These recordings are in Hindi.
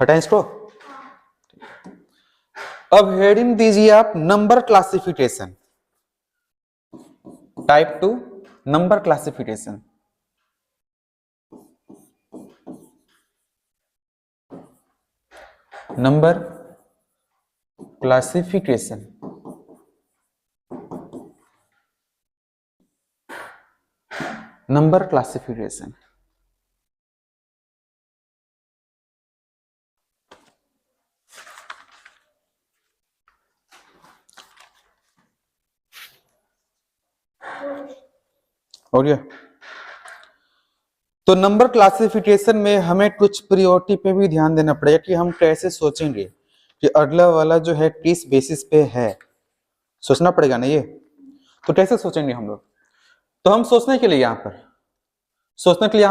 हटाएं इसको। अब हेडिंग दीजिए आप number classification, type 2 number classification. Number classification, number classification. हो गया। तो नंबर क्लासिफिकेशन में हमें कुछ प्रायोरिटी पे भी ध्यान देना पड़ेगा कि हम कैसे सोचेंगे कि अगला वाला जो है किस बेसिस पे है, सोचना पड़ेगा ना ये। तो कैसे सोचेंगे हम लोग? तो हम सोचने के लिए यहाँ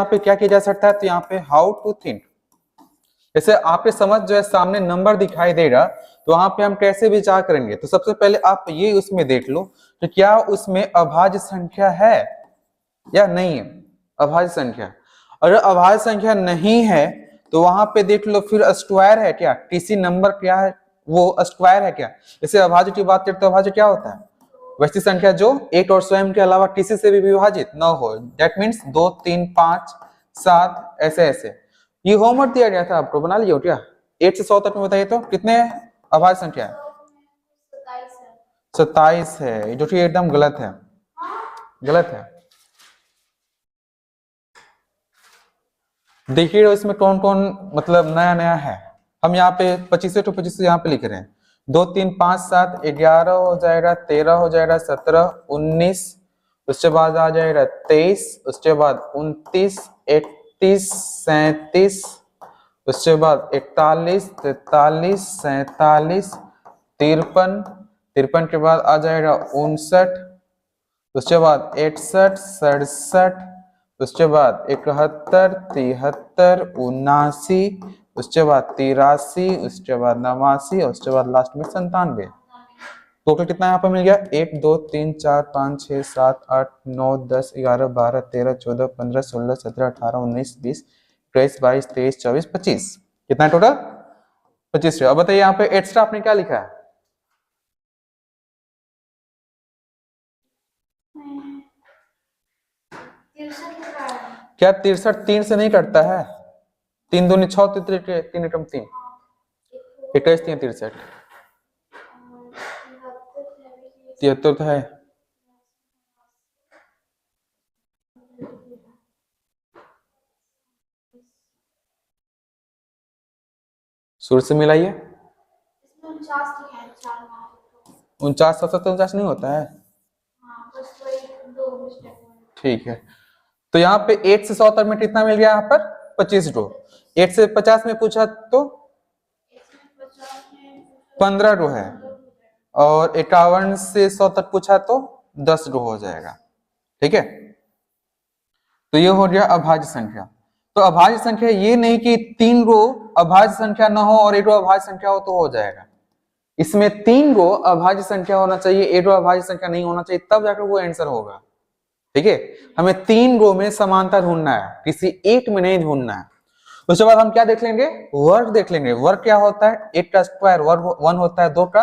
पे क्या किया जा सकता है, तो यहाँ पे हाउ टू थिंक। जैसे आपके समझ जो है सामने नंबर दिखाई देगा, तो वहां पे हम कैसे विचार करेंगे। तो सबसे पहले आप ये उसमें देख लो कि क्या उसमें अभाज्य संख्या है या नहीं है। अभाज्य संख्या, अगर अभाज्य संख्या नहीं है तो वहां पे देख लो फिर स्क्वायर है क्या, किसी नंबर क्या है वो स्क्वायर है क्या। जैसे अभाज्य की बात करते तो अभाज्य क्या होता है, वैसी संख्या जो 8 और स्वयं के अलावा किसी से भी विभाजित न हो। दैट मीन्स 2 3 5 7 ऐसे ऐसे। ये होमवर्क दिया गया था आपको, बना लियो क्या? 8 से 100 तक में बताइए तो कितने अभाज्य संख्या है? 27 है, जो कि एकदम गलत है, गलत है। देखिए इसमें कौन कौन मतलब नया नया है। हम यहाँ पे 25 to 25 यहाँ पे लिख रहे हैं। 2 3 5 7 11 हो जाएगा, 13 हो जाएगा, 17 19, उसके बाद आ जाएगा 23, उसके बाद 29 31 37, उसके बाद 41 43 47 53, 53 के बाद आ जाएगा 59, उसके बाद 61 67, उसके बाद 71 73 79, उसके बाद 83, उसके बाद 89, उसके बाद लास्ट में 97। टोटल कितना यहाँ पर मिल गया? 1 2 3 4 5 6 7 8 9 10 11 12 13 14 15 16 17 18 19 20 21 22 23 24 25। कितना है टोटल? 25। अब बताइए यहाँ पे एक्स्ट्रा आपने क्या लिखा है? क्या 63 3 से नहीं कटता है? 3 दूनी 6, 3 एकम 3, 21 3 63, 73 तो है। सूर्य से मिलाइए। 49 49 नहीं होता है। ठीक है, तो यहाँ पे 8 से 100 तक में कितना मिल गया? यहाँ पर 25 रो। 8 से 50 में पूछा तो 15 रो है, और 51 से 100 तक पूछा तो 10 रो हो जाएगा। ठीक है, तो ये हो गया अभाज्य संख्या। तो अभाज्य संख्या ये नहीं कि 3 रो अभाज्य संख्या ना हो और 1 रो अभाज्य संख्या हो तो हो जाएगा। इसमें 3 रो अभाज्य संख्या होना चाहिए, 1 रो अभाज्य संख्या नहीं होना चाहिए, तब जाकर वो आंसर होगा। ठीक है, हमें 3 रो में समानता ढूंढना है, किसी एक में नहीं ढूंढना है। उसके बाद हम क्या देख लेंगे? वर्ग देख लेंगे। वर्ग क्या होता है? 8 का स्क्वायर वर्ग 1 होता है, 2 का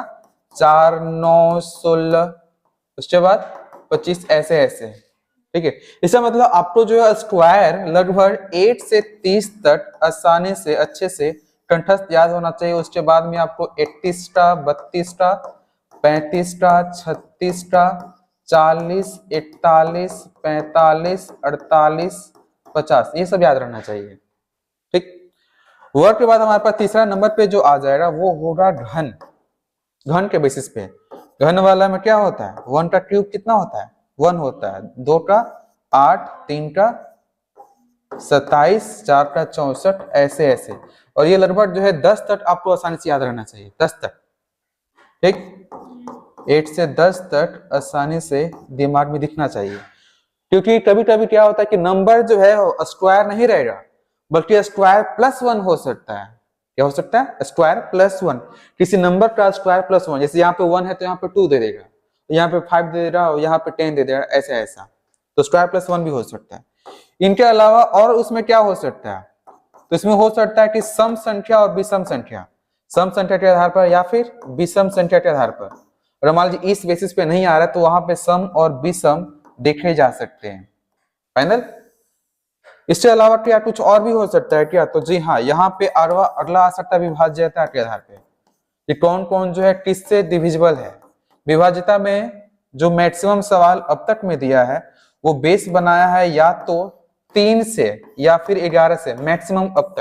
4 9 16, उसके बाद 25 ऐसे ऐसे। ठीक है, इसका मतलब आपको जो है स्क्वायर लगभग 8 से 30 तक आसानी से अच्छे से कंठस्थ याद होना चाहिए। उसके बाद में आपको 31 का 32 का 35 का 36 का 40 41 45 48 50 ये सब याद रहना चाहिए। ठीक, वर्ग के बाद हमारे पास तीसरा नंबर पे जो आ जाएगा वो होगा घन। घन के बेसिस पे, घन वाला में क्या होता है? 1 का क्यूब कितना होता है? 1 होता है, 2 का 8, 3 का 27, 4 का 64 ऐसे ऐसे। और ये लगभग जो है 10 तक आपको आसानी से याद रहना चाहिए, 10 तक। ठीक, 8 से 10 तक आसानी से दिमाग में दिखना चाहिए, क्योंकि कभी कभी क्या होता है कि नंबर जो है स्क्वायर नहीं रहेगा, बल्कि स्क्वायर प्लस 1 हो सकता है। क्या हो सकता है? स्क्वायर प्लस 1, किसी नंबर का स्क्वायर प्लस 1। जैसे यहाँ पे 1 है तो यहाँ पे 2 दे देगा, यहाँ पे 5 दे देगा, यहाँ पे 10 दे देगा, ऐसा ऐसा। तो स्क्वायर प्लस 1 भी हो सकता है। इनके अलावा और उसमें क्या हो सकता है? तो इसमें हो सकता है कि सम संख्या और विषम संख्या, सम संख्या के आधार पर या फिर विषम संख्या के आधार पर, और मान लीजिए इस बेसिस पे नहीं आ रहा तो वहां पे सम और विषम देखे जा सकते हैं। फाइनल। इसके अलावा क्या कुछ और भी हो सकता है क्या? तो जी हाँ, यहाँ पे अगला आ सकता है विभाज्यता के आधार पे, कि कौन कौन जो है किससे डिविजिबल है। विभाज्यता में जो मैक्सिमम सवाल अब तक में दिया है वो बेस बनाया है या तो 3 से या फिर 11 से, मैक्सिमम अब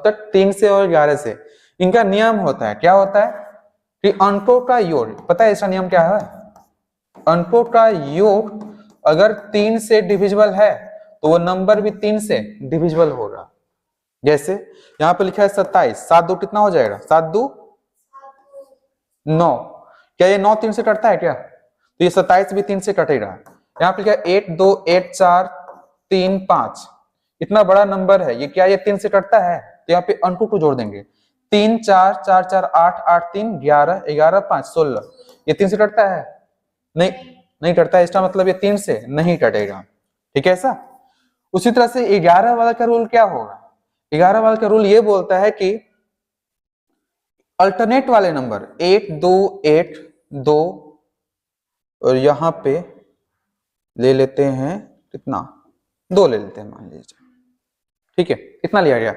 तक 3 से और 11 से। इनका नियम होता है, क्या होता है कि अंकों का योग, पता है इसका नियम क्या है? अंकों का योग अगर 3 से डिविजिबल है तो वो नंबर भी 3 से डिविजिबल होगा। जैसे यहाँ पे लिखा है 27, 7 2 कितना हो जाएगा? 7 2 9। क्या ये 9 3 से कटता है क्या? तो ये 27 भी 3 से कटेगा। यहाँ पे लिखा है 1 2 1 4 3 5, इतना बड़ा नंबर है ये, क्या ये 3 से कटता है? तो यहाँ पे अंकों को जोड़ देंगे, 3 4 4 4 8 8 3 11 11 5 16, ये 3 से कटता है? नहीं कटता है, इसका मतलब ये 3 से नहीं कटेगा। ठीक है ऐसा। उसी तरह से 11 वाला का रूल क्या होगा? 11 वाला का रूल ये बोलता है कि अल्टरनेट वाले नंबर 1 2 1 2, और यहां पे ले लेते हैं कितना? 2 ले लेते हैं मान लीजिए। ठीक है, इतना लिया गया।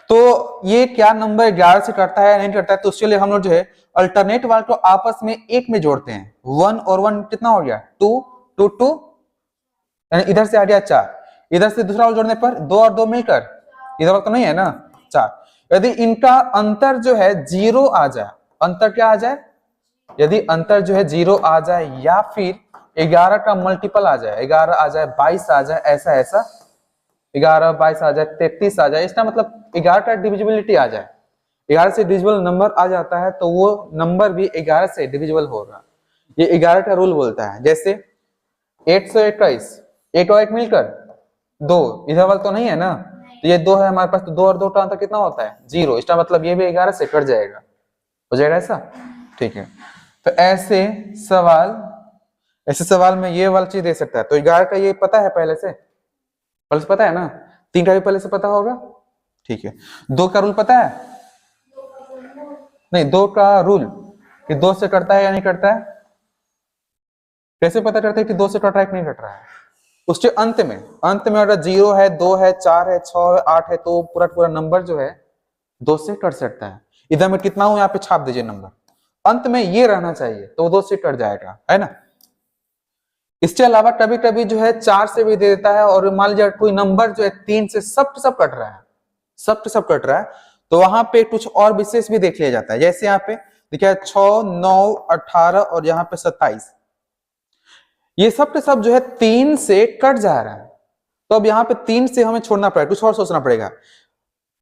तो ये क्या नंबर 11 से कटता है नहीं कटता है, तो उसके लिए हम लोग जो है अल्टरनेट वाले को आपस में एक में जोड़ते हैं। 1 और 1 कितना हो गया? 2 2 2, यानी इधर से आ गया 4, इधर से दूसरा वाला जोड़ने पर 2 और 2 मिलकर, इधर वाला तो नहीं है ना 4। यदि इनका अंतर जो है 0 आ जाए, अंतर क्या आ जाए? यदि अंतर जो है 0 आ जाए या फिर 11 का मल्टीपल आ जाए, 11 आ जाए 22 आ जाए, ऐसा ऐसा 11 22 आ जाए 33 आ जाए, इसका मतलब 11 का डिविजिबिलिटी आ जाए, 11 से डिविजिबल नंबर आ जाता है तो वो नंबर भी 11 से डिविजिबल होगा। ये 11 का रूल बोलता है। जैसे 821, 1 और 1 मिलकर 2, इधर वाला तो नहीं है ना, तो ये 2 है हमारे पास, तो 2 और 2 का अंतर कितना होता है? 0, इसका मतलब ये भी 11 से कट जाएगा, हो जाएगा ऐसा। ठीक है, तो ऐसे सवाल में ये वाला चीज दे सकता है। तो 11 का ये पता है पहले से पता है ना, 3 का भी पहले से पता होगा। ठीक है, 2 का रूल पता है? नहीं, 2 का रूल कि 2 से कटता है या नहीं कटता है। कैसे पता करते हैं कि 2 से कट रहा है कि नहीं कट रहा है? उसके अंत में अगर 0 है 2 है 4 है 6 है 8 है तो पूरा नंबर जो है 2 से कट सकता है। इधर में कितना हूं यहाँ पे छाप दीजिए नंबर, अंत में ये रहना चाहिए तो 2 से कट जाएगा, है ना। इसके अलावा कभी कभी जो है 4 से भी दे देता है, और मान लीजिए कोई नंबर जो है 3 से सब कट रहा है, सब कट रहा है, तो वहां पे कुछ और विशेष भी देख लिया जाता है। जैसे यहाँ पे देखिए 6 9 18 और यहाँ पे 27, ये सब के सब जो है 3 से कट जा रहा है, तो अब यहाँ पे 3 से हमें छोड़ना पड़ेगा, कुछ और सोचना पड़ेगा।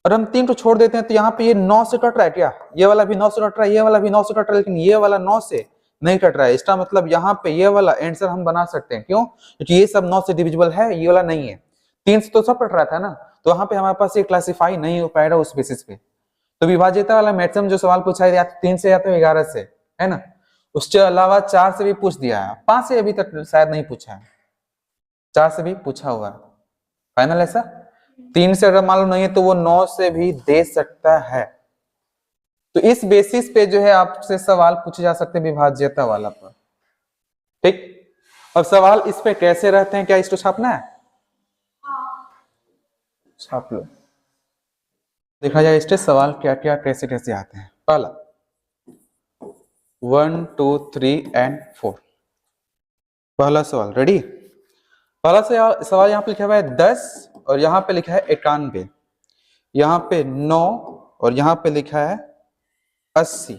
और हम 3 को छोड़ देते हैं तो यहाँ पे ये 9 से कट रहा है क्या? ये वाला भी 9 से कट रहा है, ये वाला भी 9 से कट रहा है, लेकिन ये वाला 9 से नहीं कट रहा है। इसका मतलब यहाँ पे ये वाला आंसर हम बना सकते हैं, क्यों? क्योंकि ये सब 9 से डिविजिबल है, ये वाला नहीं है। 3 से तो सब कट रहा था ना, तो वहां पे हमारे पास ये क्लासीफाई नहीं हो पाएगा उस बेसिस पे। तो विभाज्यता वाला मैक्सिमम जो सवाल पूछा है या तो 3 से या तो 11 से, है ना। उसके अलावा 4 से भी पूछ दिया है, 5 से अभी तक शायद नहीं पूछा है, 4 से भी पूछा हुआ है। फाइनल ऐसा। 3 से अगर मालूम नहीं है तो वो 9 से भी दे सकता है। तो इस बेसिस पे जो है आपसे सवाल पूछे जा सकते हैं विभाज्यता वाला पर। ठीक, अब सवाल इस पे कैसे रहते हैं, क्या इसको छापना है? छाप लो, देखा जाए इसके सवाल क्या क्या कैसे कैसे आते हैं। पहला 1 2 3 एंड 4, पहला सवाल रेडी। पहला सवाल यहाँ पे लिखा हुआ है 10 और यहाँ पे लिखा है 91, यहाँ पे 9 और यहाँ पे लिखा है 80,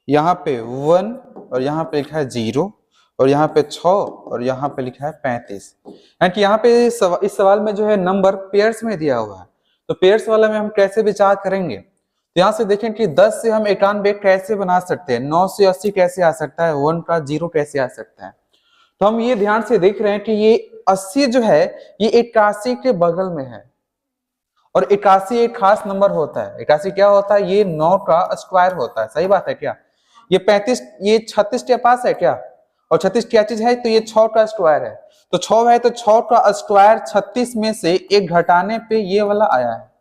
यहाँ पे 1 और यहाँ पे लिखा है 0 और यहाँ पे 6 और यहाँ पे लिखा है 35। यानी कि यहाँ पे इस सवाल में जो है नंबर पेयर्स में दिया हुआ है, तो पेयर्स वाला में हम कैसे विचार करेंगे। तो यहाँ से देखें कि 10 से हम 91 कैसे बना सकते हैं, 9 से 80 कैसे आ सकता है, 1 का 0 कैसे आ सकता है। तो हम ये ध्यान से देख रहे हैं कि ये 80 जो है ये 81 के बगल में है, और 81 एक खास नंबर होता है। 81 क्या होता है? ये 9 का स्क्वायर होता है, सही बात है क्या? ये 35 ये 36 के पास है क्या? और 36 क्या चीज है? तो ये 6 का स्क्वायर है, तो 6 है तो 6 का स्क्वायर 36 में से एक घटाने पे ये वाला आया है।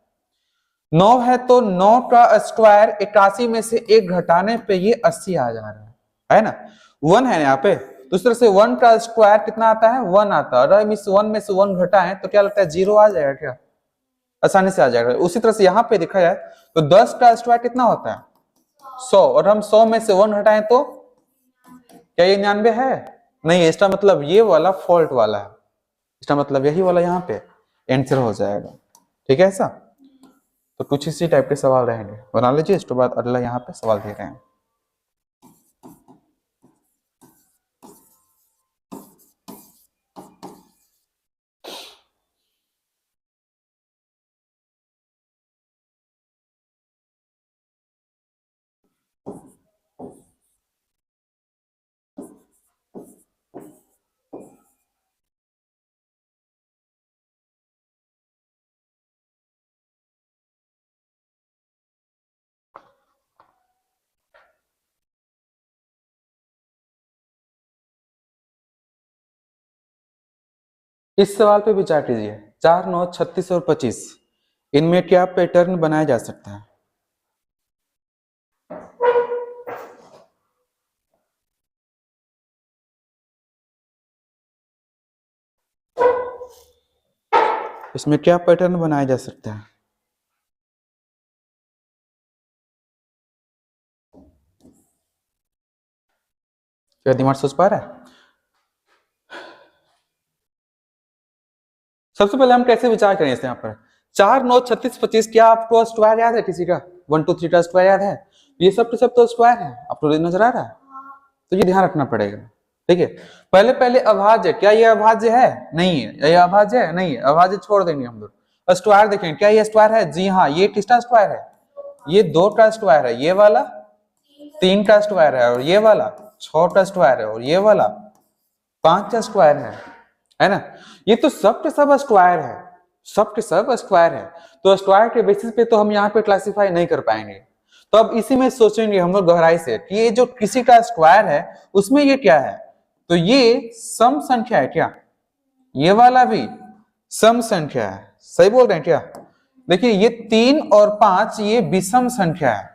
9 है तो 9 का स्क्वायर 81 में से 1 घटाने पे ये 80 आ जा रहा है ना। 1 है यहाँ पे, तो इस तरह से 1 का स्क्वायर कितना आता है, 1 आता है। अगर हम इस 1 में से 1 घटाएं तो क्या लगता है, 0 आ जाएगा क्या, आसानी से आ जाएगा। उसी तरह से यहाँ पे देखा जाए तो 10 का स्क्वायर कितना होता है, 100, और हम 100 में से 1 घटाएं तो क्या ये 99 है, नहीं। इसका मतलब ये वाला फॉल्ट वाला है, इसका मतलब यही वाला यहाँ पे आंसर हो जाएगा। ठीक है ऐसा, तो कुछ इसी टाइप के सवाल रहेंगे, बना लीजिए। इसके बाद अगला यहाँ पे सवाल दे रहे हैं। इस सवाल पे विचार कीजिए, 4, 9, 36 और 25, इनमें क्या पैटर्न बनाया जा सकता है। इसमें क्या पैटर्न बनाया जा सकता है। क्या दिमाग सोच पा रहा है। सबसे पहले हम कैसे विचार करें इस यहाँ पर, 4, 9, 36, 25, क्या आपको स्क्वायर याद है किसी का, 1, 2, 3 का स्क्वायर याद है। ये सब के सब तो स्क्वायर है, आपको नजर आ रहा है, तो ये ध्यान रखना पड़ेगा। ठीक है, पहले पहले अभाज्य, क्या ये अभाज्य है, नहीं है। ये अभाज्य है, नहीं है। अभाज्य छोड़ देंगे हम लोग। स्क्वायर देखें, क्या ये स्क्वायर है, जी हाँ। ये किसका स्क्वायर है, ये 2 का स्क्वायर है, ये वाला 3 का स्क्वायर है, और ये वाला 6 का स्क्वायर है, और ये वाला 5 का स्क्वायर है ना। ये तो सब के सब स्क्वायर है, सब के सब स्क्वायर है। तो स्क्वायर के बेसिस पे तो हम यहाँ पे क्लासिफाई नहीं कर पाएंगे। तो अब इसी में सोचेंगे हम लोग गहराई से कि ये जो किसी का स्क्वायर है उसमें ये क्या है, तो ये सम संख्या है क्या, ये वाला भी सम संख्या है। सही बोल रहे हैं क्या। देखिए ये 3 और 5 ये विषम संख्या है,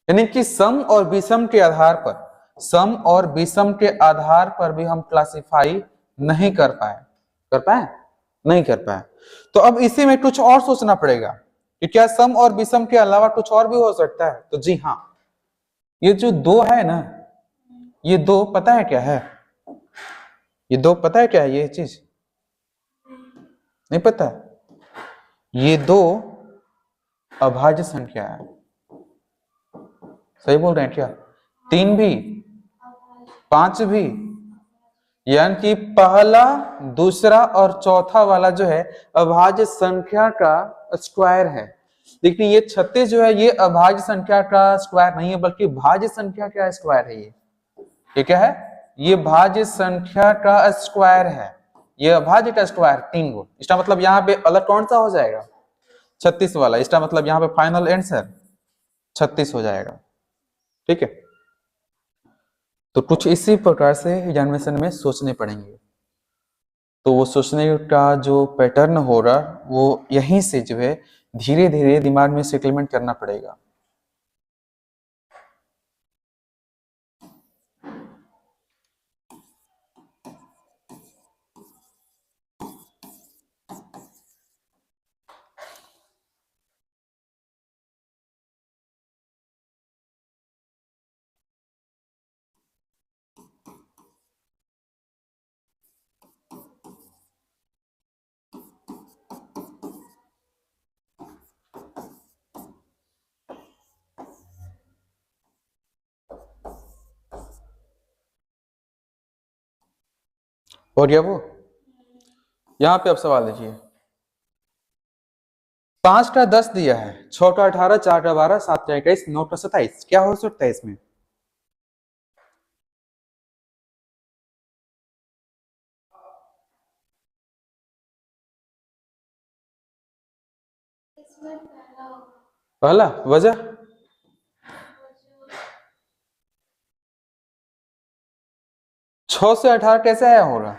यानी कि सम और विषम के आधार पर, सम और विषम के आधार पर भी हम क्लासिफाई नहीं कर पाए, नहीं कर पाए। तो अब इसी में कुछ और सोचना पड़ेगा कि क्या सम और विषम के अलावा कुछ और भी हो सकता है। तो जी हाँ, ये जो 2 है ना, ये 2 पता है क्या है, ये 2 पता है क्या है, ये चीज नहीं पता। ये 2 अभाज्य संख्या है। सही बोल रहे हैं क्या, 3 भी 5 भी, यानी कि पहला, दूसरा और चौथा वाला जो है अभाज्य संख्या का स्क्वायर है। लेकिन ये 36 जो है ये अभाज्य संख्या का स्क्वायर नहीं है, बल्कि भाज्य संख्या का स्क्वायर है। ये क्या है, ये भाज्य संख्या का स्क्वायर है, ये अभाज्य का स्क्वायर 3 गो। इसका मतलब यहाँ पे अलग कौन सा हो जाएगा, 36 वाला। इसका मतलब यहाँ पे फाइनल आंसर 36 हो जाएगा। ठीक है, तो कुछ इसी प्रकार से एग्जामिनेशन में सोचने पड़ेंगे। तो वो सोचने का जो पैटर्न होगा वो यहीं से जो है धीरे धीरे दिमाग में सेटलमेंट करना पड़ेगा। हो गया वो। यहाँ पे अब सवाल देखिए, 5 का 10 दिया है, 6 का 18, 4 का 12, 7 का 21, 9 का 27, क्या हो सकता है इसमें। पहला वजह, छह से 18 कैसे आया होगा,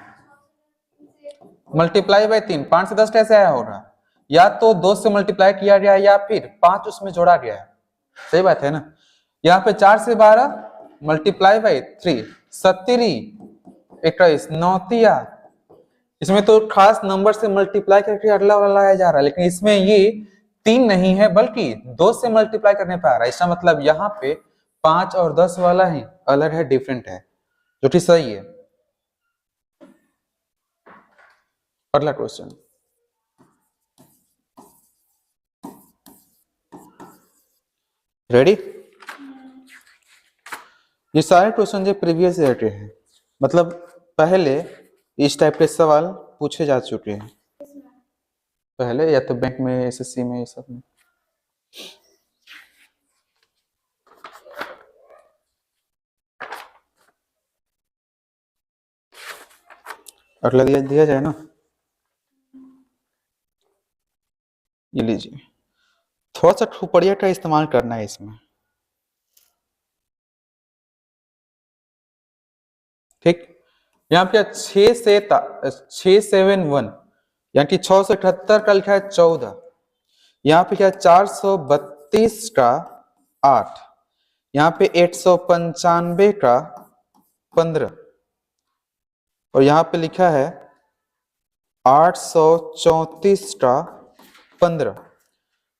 मल्टीप्लाई बाय 3, 5 से 10 कैसे आया होगा, या तो 2 से मल्टीप्लाई किया गया है या फिर 5 उसमें जोड़ा गया है, सही बात है ना। यहाँ पे 4 से 12 मल्टीप्लाई बाई 3 70 21 9 इसमें तो खास नंबर से मल्टीप्लाई करके अगला वाला लाया जा रहा है, लेकिन इसमें ये 3 नहीं है बल्कि 2 से मल्टीप्लाई करने पे आ रहा है। इसका मतलब यहाँ पे 5 और 10 वाला ही अलग है, डिफरेंट है, जो कि सही है। अगला क्वेश्चन, रेडी। ये सारे क्वेश्चन जो प्रीवियस ईयर के हैं, मतलब पहले इस टाइप के सवाल पूछे जा चुके हैं पहले, या तो बैंक में, एसएससी में, ये सब में। अगला दिया जाए ना, ये लीजिए, थोड़ा सा ठुपड़िया का इस्तेमाल करना है इसमें, ठीक। यहाँ पे 671 यानी कि 678 का लिखा है 14, यहाँ पे क्या 432 का 8, यहाँ पे 895 का 15 और यहाँ पे लिखा है 834 का 15।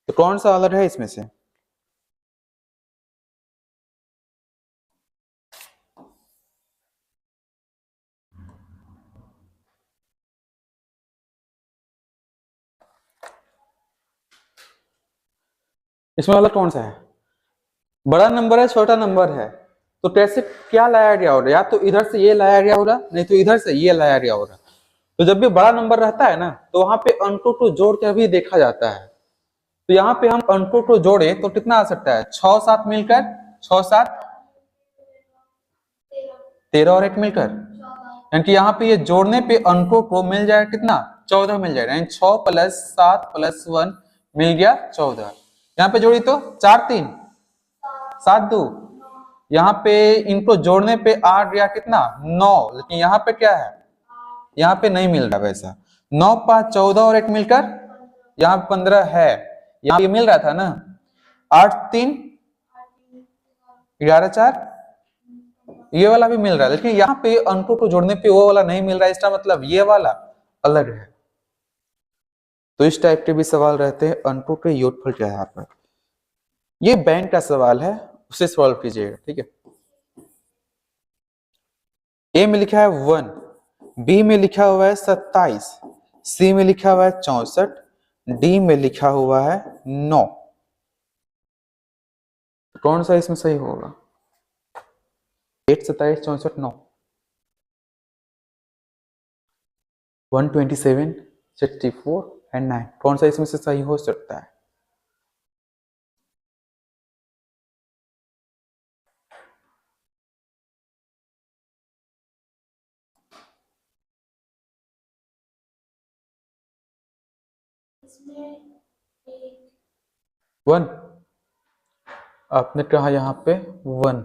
तो कौन सा अलग है इसमें से? इसमें अलग कौन सा है? बड़ा नंबर है, छोटा नंबर है, तो कैसे क्या लाया गया होगा? या तो इधर से ये लाया गया होगा, नहीं तो इधर से ये लाया गया होगा। तो जब भी बड़ा नंबर रहता है ना, तो वहां पे अंकों को जोड़ के भी देखा जाता है। तो यहाँ पे हम अंकों को जोड़े तो कितना आ सकता है? 6 7 मिलकर 6 7 13 और 1 मिलकर, यानी कि यहाँ पे ये जोड़ने पे अंकों को मिल जाएगा कितना? 14 मिल जाएगा, यानी 6 + 7 + 1 मिल गया 14। यहाँ पे जोड़ी तो 4 3 7 2, यहाँ पे इनको जोड़ने पे आ गया कितना? 9, लेकिन यहाँ पे क्या है? यहाँ पे नहीं मिल रहा वैसा। 9 5 14 और 1 मिलकर यहाँ 15 है, यहाँ ये मिल रहा था ना। 8 3 11 4 ये वाला भी मिल रहा है, लेकिन यहाँ पे अंकों को जोड़ने पे वो वाला नहीं मिल रहा है, इसका मतलब ये वाला अलग है। तो इस टाइप के भी सवाल रहते हैं, अंकों के योगफल क्या है यहाँ पर। ये बैंक का सवाल है, उसे सॉल्व कीजिएगा, ठीक है। ए में लिखा है 1, बी में लिखा हुआ है 27, सी में लिखा हुआ है 64, डी में लिखा हुआ है 9। कौन सा इसमें सही होगा? 8 27 64 9 127 64 एंड 9, कौन सा इसमें से सही हो सकता है? वन, आपने कहा यहाँ पे 1,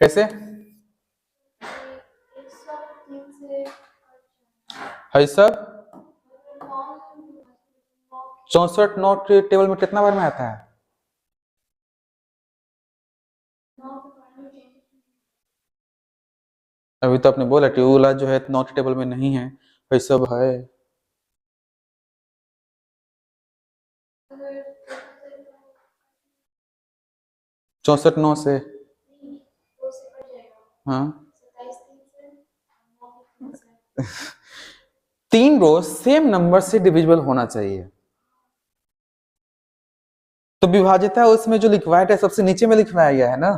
कैसे है सब? 64 नोट के टेबल में कितना बार में आता है? अभी तो आपने बोला कि वाला जो है नोट टेबल में नहीं है, वही सब है। चौसठ 9 से, हाँ 3 रो सेम नंबर से डिविजिबल होना चाहिए। तो विभाजित है उसमें जो लिखवाया गया सबसे नीचे में लिखवाया गया है ना,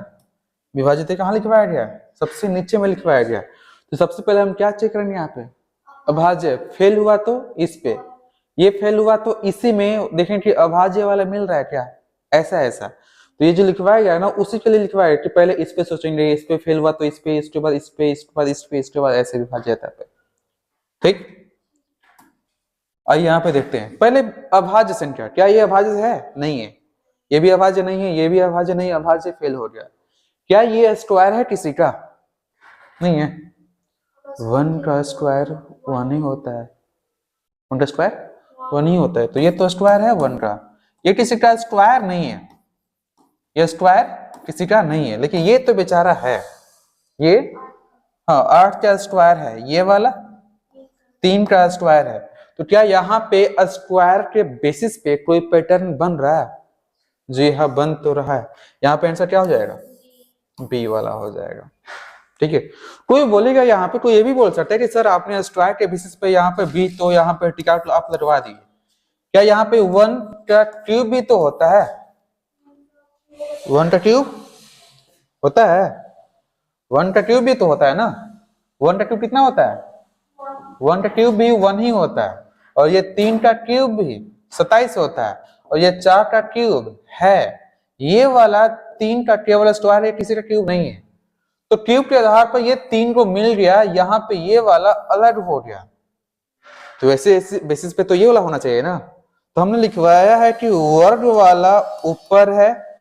विभाजित कहाँ लिखवाया गया है? सबसे नीचे में लिखवाया गया। तो सबसे पहले हम क्या चेक करेंगे? यहाँ पे अभाज्य फेल हुआ तो इस पे, ये फेल हुआ तो इसी में देखें कि अभाज्य वाला मिल रहा है क्या, ऐसा ऐसा। तो ये जो लिखवाया गया है ना, उसी के लिए लिखवाया कि पहले इस पे सोचेंगे, इस पे फेल हुआ तो इस पे, इसके बाद इस पे, इसके बाद इस पे, इसके बाद ऐसे विभाज्यता पे, ठीक। आइए यहाँ पे देखते हैं पहले अभाज्य संख्या, क्या ये अभाज्य है? नहीं है, ये भी अभाज्य नहीं है, ये भी अभाज्य नहीं, अभाज्य फेल हो गया। क्या ये स्क्वायर है किसी का? नहीं है, 1 का स्क्वायर 1 ही होता है। 1 का स्क्वायर वन ही होता है, तो ये तो स्क्वायर है वन का, ये किसी का स्क्वायर नहीं है, ये स्क्वायर किसी का नहीं है, लेकिन ये तो बेचारा है, ये हाँ 8 का स्क्वायर है, ये वाला 3 का स्क्वायर है। तो क्या यहाँ पे स्क्वायर के बेसिस पे कोई पैटर्न बन रहा है? जी हाँ, बन तो रहा है। यहाँ पे आंसर क्या हो जाएगा? बी वाला हो जाएगा। ठीक है, कोई बोलेगा यहाँ पे, कोई ये भी बोल सकता है कि सर आपने स्क्वायर के बेसिस पे यहाँ पे बी, तो यहाँ पे टिका आप लगवा दिए, क्या यहाँ पे 1 का क्यूब भी तो होता है? 1 का क्यूब होता है, 1 का क्यूब भी तो होता है ना। 1 का क्यूब कितना होता है? 1 का क्यूब भी 1 ही होता है, और ये 3 का क्यूब भी 27 होता है, और ये 4 का क्यूब है, ये वाला 3 का केवल स्क्वायर है, किसी का क्यूब नहीं है। तो क्यूब के आधार पर ये 3 को मिल गया, यहाँ पे ये वाला अलग हो गया, तो वैसे बेसिस पे तो ये वाला होना चाहिए ना। तो हमने लिखवाया है कि वर्ग वाला ऊपर है